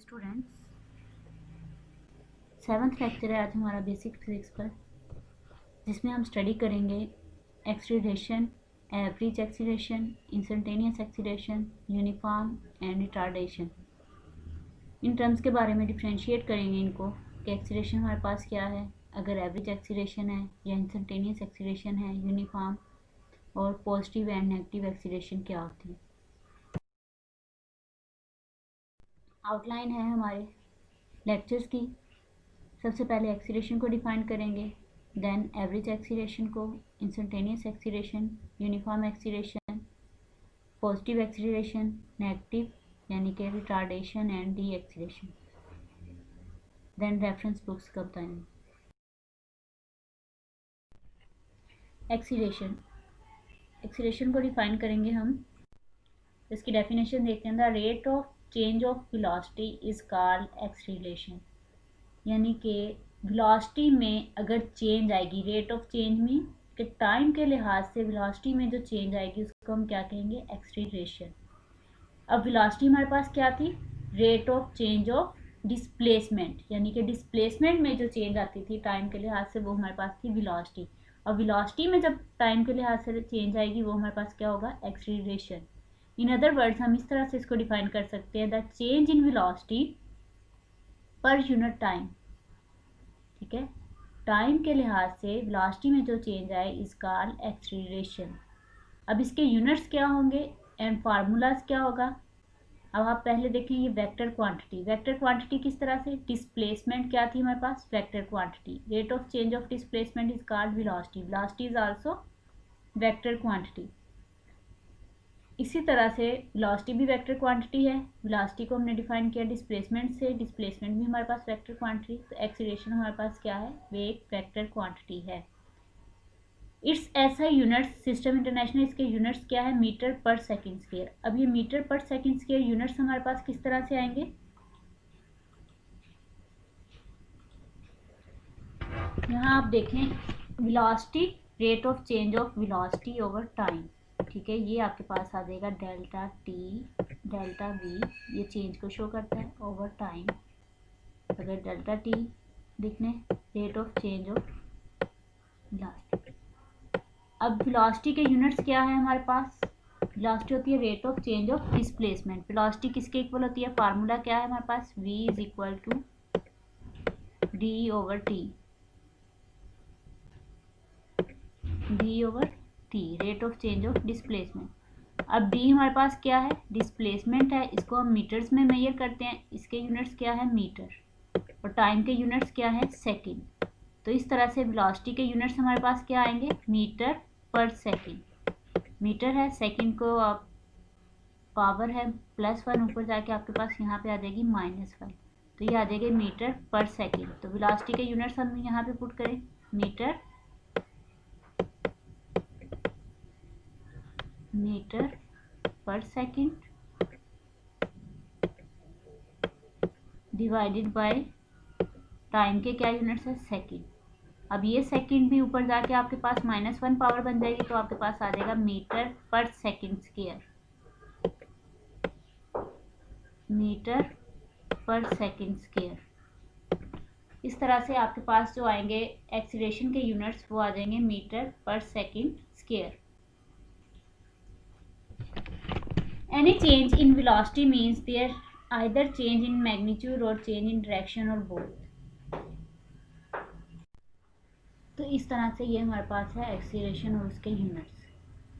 Students, 7th lecture है आज हमारा बेसिक फिजिक्स पर, जिसमें हम स्टडी करेंगे acceleration, average acceleration, instantaneous acceleration, uniform and retardation. In terms के बारे में डिफ्रेंशिएट करेंगे इनको कि एक्सीलरेशन हमारे पास क्या है, अगर एवरेज एक्सीलरेशन है या इंस्टेंटेनियस एक्सीलरेशन है, यूनिफॉर्म और पॉजिटिव एंड नेगेटिव एक्सीलरेशन क्या होती है। आउटलाइन है हमारे लेक्चर्स की। सबसे पहले एक्सीलरेशन को डिफाइन करेंगे, देन एवरेज एक्सीलरेशन को, instantaneous acceleration, uniform acceleration, positive acceleration, negative यानी कि retardation and deceleration. Then reference books का बताएंगे। एक्सीलरेशन को डिफाइन करेंगे हम। इसकी डेफिनेशन देखते हैं। The rate of change of velocity is called acceleration, यानी कि वेलोसिटी में अगर चेंज आएगी, रेट ऑफ चेंज में कि टाइम के लिहाज से वेलोसिटी में जो चेंज आएगी उसको हम क्या कहेंगे, एक्सीलरेशन। अब वेलोसिटी हमारे पास क्या थी, rate of change of displacement, यानी कि डिस्प्लेसमेंट में जो चेंज आती थी टाइम के लिहाज से वो हमारे पास थी वेलोसिटी। अब वेलोसिटी में जब टाइम के लिहाज से चेंज आएगी वो हमारे पास क्या होगा, एक्सीलरेशन। इन अदर वर्ड्स हम इस तरह से इसको डिफाइन कर सकते हैं, the change in velocity per unit time. ठीक है, टाइम के लिहाज से वेलोसिटी में जो चेंज आए इज कॉल्ड एक्सीलरेशन। अब इसके यूनिट्स क्या होंगे एंड फार्मूलाज क्या होगा। अब आप पहले देखें ये वेक्टर क्वांटिटी। वेक्टर क्वांटिटी किस तरह से, डिस्प्लेसमेंट क्या थी हमारे पास, vector quantity. Rate of change of displacement is called velocity. Velocity is also vector quantity. इसी तरह से वेलोसिटी भी वेक्टर क्वांटिटी है। वेलोसिटी को हमने डिफाइन किया डिस्प्लेसमेंट से, डिस्प्लेसमेंट भी हमारे पास वेक्टर क्वांटिटी। तो एक्सीलरेशन हमारे पास क्या है, वे एक वेक्टर क्वांटिटी है। इट्स ऐसा यूनिट्स, सिस्टम इंटरनेशनल, इसके यूनिट्स क्या है, मीटर पर सेकंड स्क्वायर। अब ये मीटर पर सेकंड स्क्वायर यूनिट्स हमारे पास किस तरह से आएंगे, यहाँ आप देखें velocity, rate of change of velocity over time. ठीक है, ये आपके पास आ जाएगा डेल्टा टी, डेल्टा वी, ये चेंज को शो करता है ओवर टाइम। अगर डेल्टा टी लिखने, rate of change of velocity. अब वेलोसिटी के यूनिट्स क्या है हमारे पास, वेलोसिटी होती है rate of change of displacement. Velocity किसके इक्वल होती है, फार्मूला क्या है हमारे पास, v is equal to D over T, D over T, rate of change of displacement. अब डी हमारे पास क्या है, डिस्प्लेसमेंट है, इसको हम मीटर्स में मेजर करते हैं, इसके यूनिट्स क्या है, मीटर, और टाइम के यूनिट्स क्या है, सेकंड। तो इस तरह से वेलोसिटी के यूनिट्स हमारे पास क्या आएंगे, मीटर पर सेकंड। मीटर है, सेकंड को आप पावर है +1, ऊपर जाके आपके पास यहाँ पे आ जाएगी -1, तो ये आ जाएगी मीटर पर सेकंड। तो वेलोसिटी के यूनिट्स हम यहाँ पे पुट करें, मीटर पर सेकंड डिवाइडेड बाय टाइम के क्या यूनिट्स है, सेकंड। अब ये सेकंड भी ऊपर जाके आपके पास -1 पावर बन जाएगी, तो आपके पास आ जाएगा मीटर पर सेकंड स्क्वायर, मीटर पर सेकंड स्क्वायर। इस तरह से आपके पास जो आएंगे एक्सीलरेशन के यूनिट्स वो आ जाएंगे मीटर पर second square. Any change in velocity means there either change in magnitude or change in direction or both. तो इस तरह से ये हमारे पास है एक्सीलरेशन और उसके यूनिट्स।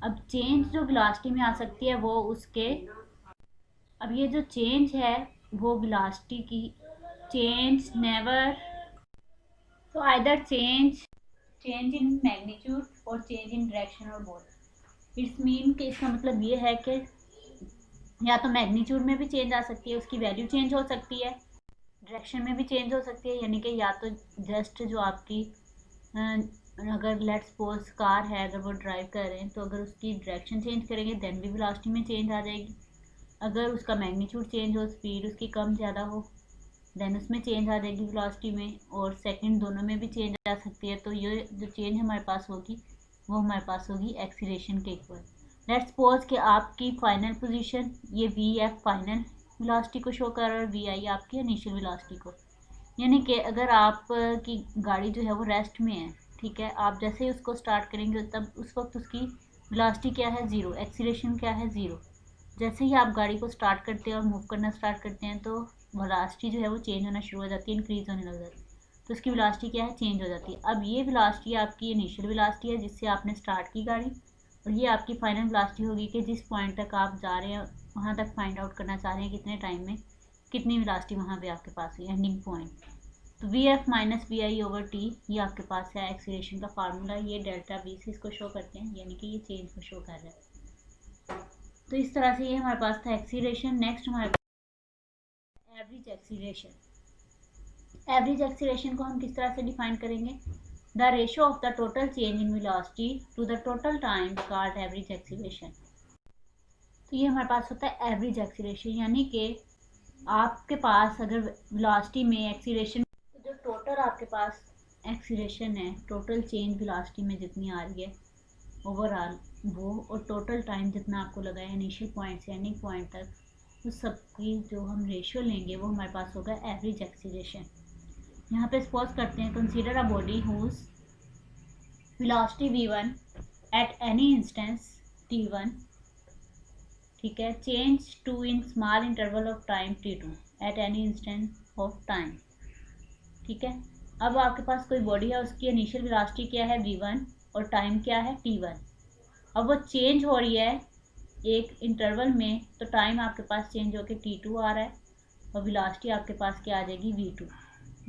अब चेंज जो वेलोसिटी में आ सकती है वो उसके, अब ये जो चेंज है वो वेलोसिटी की चेंज नेवर, तो आइदर चेंज इन मैग्नीट्यूड और चेंज इन डायरेक्शन और बोथ। इट्स मीन कि इसका मतलब ये है कि या तो मैग्नीट्यूड में भी चेंज आ सकती है, उसकी वैल्यू चेंज हो सकती है, डायरेक्शन में भी चेंज हो सकती है, यानी कि या तो जस्ट जो आपकी अगर लेट्स सपोज कार है, अगर वो ड्राइव कर रहे हैं तो अगर उसकी डायरेक्शन चेंज करेंगे देन भी वेलोसिटी में चेंज आ जाएगी। अगर उसका मैग्नीट्यूड चेंज हो, स्पीड उसकी कम ज़्यादा हो, देन उसमें चेंज आ जाएगी वेलोसिटी में, और सेकंड दोनों में भी चेंज आ सकती है। तो ये जो चेंज हमारे पास होगी वो हमारे पास होगी एक्सीलरेशन के इक्वल। लेट्स सपोज कि आपकी फाइनल पोजीशन ये वी एफ फाइनल वेलोसिटी को शो कर रहा है और वी आई आपकी इनिशियल वेलोसिटी को। यानी कि अगर आप की गाड़ी जो है वो रेस्ट में है, ठीक है, आप जैसे ही उसको स्टार्ट करेंगे तब उस वक्त उसकी वेलोसिटी क्या है, ज़ीरो, एक्सीलरेशन क्या है, ज़ीरो। जैसे ही आप गाड़ी को स्टार्ट करते हैं और मूव करना स्टार्ट करते हैं तो वेलोसिटी जो है वो चेंज होना शुरू हो जाती है, इंक्रीज होने लग जाती है, तो उसकी वेलोसिटी क्या है, चेंज हो जाती है। अब ये वेलोसिटी आपकी इनिशियल वेलोसिटी है जिससे आपने स्टार्ट की गाड़ी, और ये आपकी फाइनल वेलोसिटी होगी कि जिस पॉइंट तक आप जा रहे हैं वहाँ तक फाइंड आउट करना चाह रहे हैं कितने टाइम में कितनी वेलोसिटी वहाँ पे आपके पास है, एंडिंग पॉइंट। तो v f minus v i over t ये आपके पास है एक्सीलरेशन का फार्मूला, ये डेल्टा वी से इसको शो करते हैं, यानी कि ये चेंज को शो कर रहा है। तो इस तरह से ये हमारे पास था एक्सीलरेशन। नेक्स्ट हमारे पास एवरेज एक्सीलरेशन। एवरेज एक्सीलरेशन को हम किस तरह से डिफाइन करेंगे, the ratio of the total change in velocity to the total time called average acceleration. तो ये हमारे पास होता है एवरेज एक्सीलरेशन, यानी कि आपके पास अगर वेलोसिटी में एक्सीलरेशन, जो टोटल आपके पास एक्सीलरेशन है, टोटल चेंज वेलोसिटी में जितनी आ रही है ओवरऑल वो, और टोटल टाइम जितना आपको लगा है इनिशियल पॉइंट से एंडिंग पॉइंट तक, उस सब की जो हम रेशियो लेंगे वो हमारे पास होगा एवरेज एक्सीलरेशन। यहाँ पे सपोज करते हैं, consider a body whose velocity v1 at any instance t1, ठीक है, change to in small interval of time t2 at any instance of time, ठीक है। अब आपके पास कोई बॉडी है, उसकी इनिशियल वेलोसिटी क्या है v1 और टाइम क्या है t1। अब वो चेंज हो रही है एक इंटरवल में, तो टाइम आपके पास चेंज होकर t2 आ रहा है और वेलोसिटी आपके पास क्या आ जाएगी v2।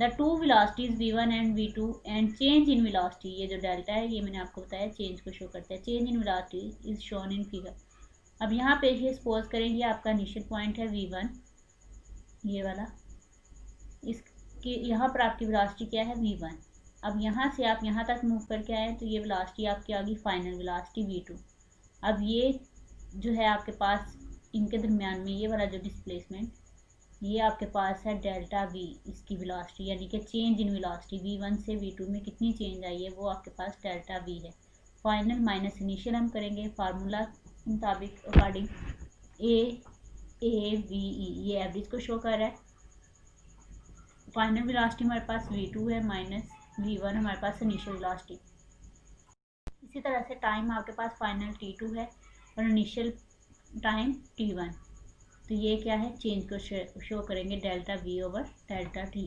The two velocities v1 and v2 and change in velocity, ये जो डेल्टा है ये मैंने आपको बताया चेंज को शो करता है, change in velocity is shown in figure. अब यहाँ पे ये सपोज करेंगे आपका इनिशियल पॉइंट है v1, ये वाला, इसके यहाँ पर आपकी वेलोसिटी क्या है v1। अब यहाँ से आप यहाँ तक मूव करके आए तो ये वेलोसिटी आपकी आ गई फाइनल वेलोसिटी v2। अब ये जो है आपके पास इनके दरमियान में ये वाला जो डिस्प्लेसमेंट, ये आपके पास है डेल्टा वी, इसकी वेलोसिटी, यानी कि चेंज इन वेलोसिटी v1 से v2 में कितनी चेंज आई है वो आपके पास डेल्टा वी है। फाइनल माइनस इनिशियल हम करेंगे फार्मूला मुताबिक अकॉर्डिंग ए वी ई, ये एवरेज को शो कर रहा है। फाइनल वेलोसिटी हमारे पास v2 है माइनस v1 हमारे पास इनिशियल वेलोसिटी। इसी तरह से टाइम आपके पास फाइनल t2 है और इनिशियल टाइम t1, तो ये क्या है, चेंज को शो करेंगे delta we over delta T.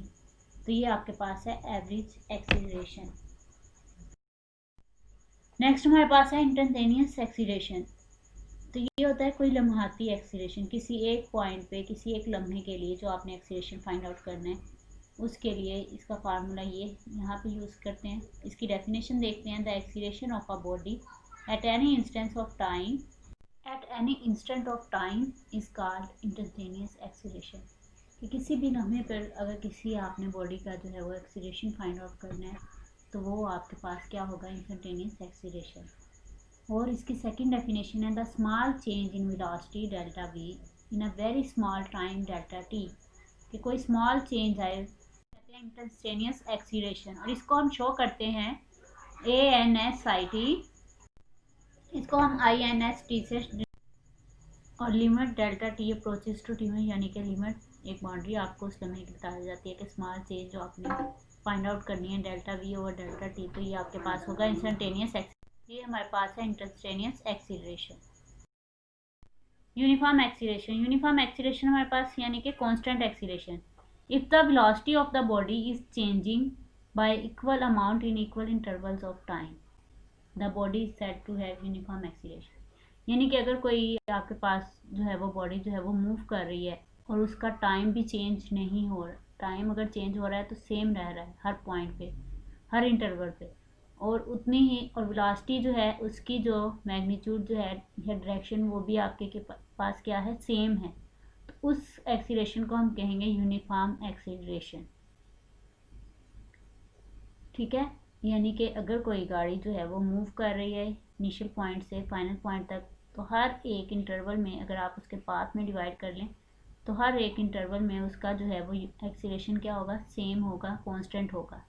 तो ये आपके पास है एवरेज एक्सीलरेशन। नेक्स्ट हमारे पास है इंस्टैन्टेनियस एक्सीलरेशन। तो ये होता है कोई लम्हाती एक्सीलरेशन, किसी एक पॉइंट पे किसी एक लम्हे के लिए जो आपने एक्सीलरेशन फाइंड आउट करना है उसके लिए इसका फार्मूला ये यहाँ पे यूज़ करते हैं। इसकी डेफिनेशन देखते हैं, the acceleration of a body at any instance of time at any instant of time is called instantaneous acceleration. कि किसी भी लम्हे पर अगर किसी आपने बॉडी का जो है वो एक्सीलरेशन फाइंड आउट करना है तो वो आपके पास क्या होगा, इंस्टैन्टेनियस एक्सीलरेशन। और इसकी सेकंड डेफिनेशन है, the small change in velocity delta we in a very small time delta T. कि कोई स्मॉल चेंज आए, कहते हैं इंस्टैन्टेनियस एक्सीलरेशन, और इसको हम शो करते हैं ANSIT, इसको हम INST से, और limit delta t approaches to t में, यानी कि लिमिट एक बाउंड्री आपको उस लम्हे की बताई जाती है कि स्मॉल चेंज जो आपने फाइंड आउट करनी है delta we over delta T, तो ये आपके पास होगा इंस्टैन्टेनियस एक्सीलरेशन। ये हमारे पास है instantaneous acceleration. Uniform acceleration. Uniform acceleration हमारे पास यानी कि constant acceleration. If the velocity of the body is changing by equal amount in equal intervals of time, the body is said to have uniform acceleration. यानी कि अगर कोई आपके पास जो है वो बॉडी जो है वो मूव कर रही है और उसका टाइम भी चेंज नहीं हो रहा, टाइम अगर चेंज हो रहा है तो सेम रह रहा है हर पॉइंट पे, हर इंटरवल पे, और उतनी ही, और वेलोसिटी जो है उसकी जो मैग्नीट्यूड जो है या डायरेक्शन वो भी आपके के पास क्या है, सेम है, तो उस एक्सीलरेशन को हम कहेंगे यूनिफॉर्म एक्सीलरेशन, ठीक है। यानी कि अगर कोई गाड़ी जो है वो मूव कर रही है इनिशियल पॉइंट से फाइनल पॉइंट तक, तो हर एक इंटरवल में अगर आप उसके पाथ में डिवाइड कर लें तो हर एक इंटरवल में उसका जो है वो एक्सीलरेशन क्या होगा, सेम होगा, कांस्टेंट होगा।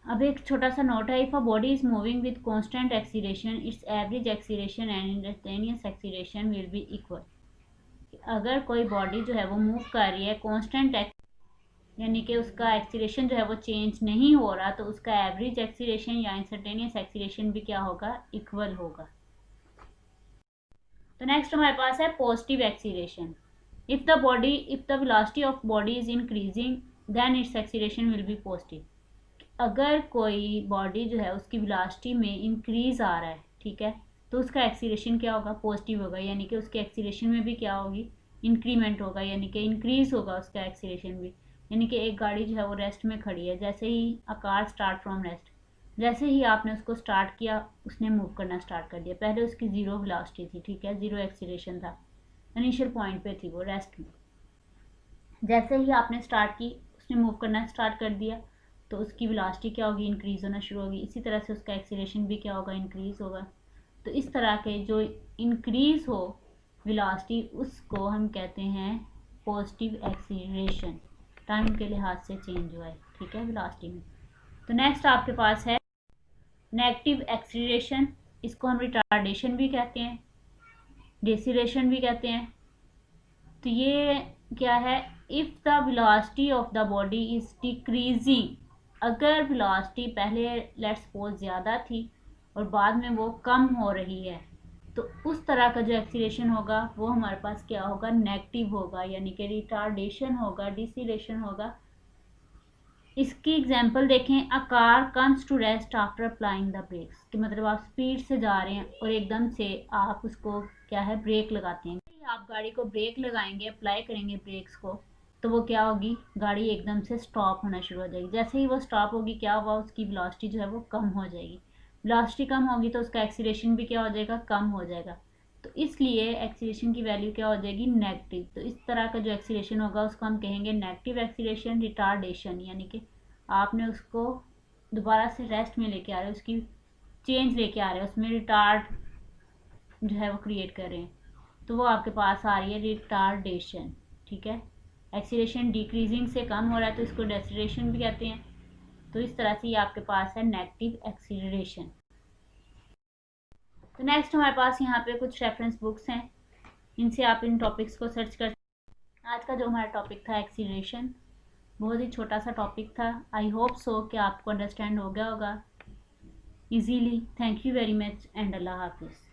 अब एक छोटा सा नोट है, if a body is moving with constant acceleration it's average acceleration and instantaneous acceleration will B equal. अगर कोई बॉडी जो है वो मूव कर रही है कांस्टेंट, यानी कि उसका एक्सीलरेशन जो है वो चेंज नहीं हो रहा, तो उसका एवरेज एक्सीलरेशन या इंस्टेंटेनियस एक्सीलरेशन भी क्या होगा, इक्वल होगा। तो नेक्स्ट हमारे पास है positive acceleration. If the velocity of body is increasing then its acceleration will be positive. अगर कोई बॉडी जो है उसकी वेलोसिटी में इंक्रीज आ रहा है, ठीक है, तो उसका एक्सीलरेशन क्या होगा, पॉजिटिव होगा, यानी कि उसके एक्सीलरेशन में भी क्या होगी, इंक्रीमेंट होगा, यानी कि इंक्रीज होगा उसका एक्सीलरेशन भी। यानी कि एक गाड़ी जो है वो रेस्ट में खड़ी है, जैसे ही a car start from rest, जैसे ही आपने उसको स्टार्ट किया उसने मूव करना स्टार्ट कर दिया। पहले उसकी ज़ीरो वेलोसिटी थी, ठीक है, ज़ीरो एक्सीलरेशन था, इनिशियल पॉइंट पे थी वो रेस्ट में। जैसे ही आपने स्टार्ट की उसने मूव करना स्टार्ट कर दिया, तो उसकी वेलोसिटी क्या होगी, इंक्रीज़ होना शुरू होगी। इसी तरह से उसका एक्सीलरेशन भी क्या होगा, इंक्रीज़ होगा। तो इस तरह के जो इंक्रीज़ हो वेलोसिटी उसको हम कहते हैं पॉजिटिव एक्सीलरेशन, टाइम के लिहाज से चेंज हुआ है, ठीक है, वेलोसिटी में। तो नेक्स्ट आपके पास है नेगेटिव एक्सीलरेशन। इसको हम रिटार्डेशन भी कहते हैं, डिसेलेरेशन भी कहते हैं। तो ये क्या है, if the velocity of the body is decreasing, अगर वेलोसिटी पहले लेट्स सपोज ज़्यादा थी और बाद में वो कम हो रही है, तो उस तरह का जो एक्सीलरेशन होगा वो हमारे पास क्या होगा, नेगेटिव होगा, यानी कि रिटार्डेशन होगा, डिसेलेरेशन होगा। इसकी एग्जांपल देखें, a car comes to rest after applying the brakes, कि मतलब आप स्पीड से जा रहे हैं और एकदम से आप उसको क्या है, ब्रेक लगाते हैं। आप गाड़ी को ब्रेक लगाएंगे, अप्लाई करेंगे ब्रेक्स को, तो वो क्या होगी, गाड़ी एकदम से स्टॉप होना शुरू हो जाएगी। जैसे ही वो स्टॉप होगी क्या हुआ, उसकी वेलोसिटी जो है वो कम हो जाएगी। वेलोसिटी कम होगी तो उसका एक्सीलरेशन भी क्या हो जाएगा, कम हो जाएगा। तो इसलिए एक्सीलरेशन की वैल्यू क्या हो जाएगी, नेगेटिव। तो इस तरह का जो एक्सीलरेशन होगा उसको हम कहेंगे नेगेटिव एक्सीलरेशन, रिटार्डेशन, यानी कि आपने उसको दोबारा से रेस्ट में लेके आ रहे हो, उसकी चेंज लेके आ रहे हो, उसमें रिटार्ड जो है वो क्रिएट कर रहे हैं, तो वो आपके पास आ रही है रिटार्डेशन, ठीक है। एक्सीलरेशन डिक्रीजिंग से कम हो रहा है तो इसको डेसिलेरेशन भी कहते हैं। तो इस तरह से ये आपके पास है नेगेटिव एक्सीलरेशन। तो नेक्स्ट हमारे पास यहाँ पे कुछ रेफरेंस बुक्स हैं, इनसे आप इन टॉपिक्स को सर्च कर। आज का जो हमारा टॉपिक था एक्सीलरेशन, बहुत ही छोटा सा टॉपिक था। आई होप सो कि आपको अंडरस्टैंड हो गया होगा easily. Thank you very much and अल्लाह हाफिज़।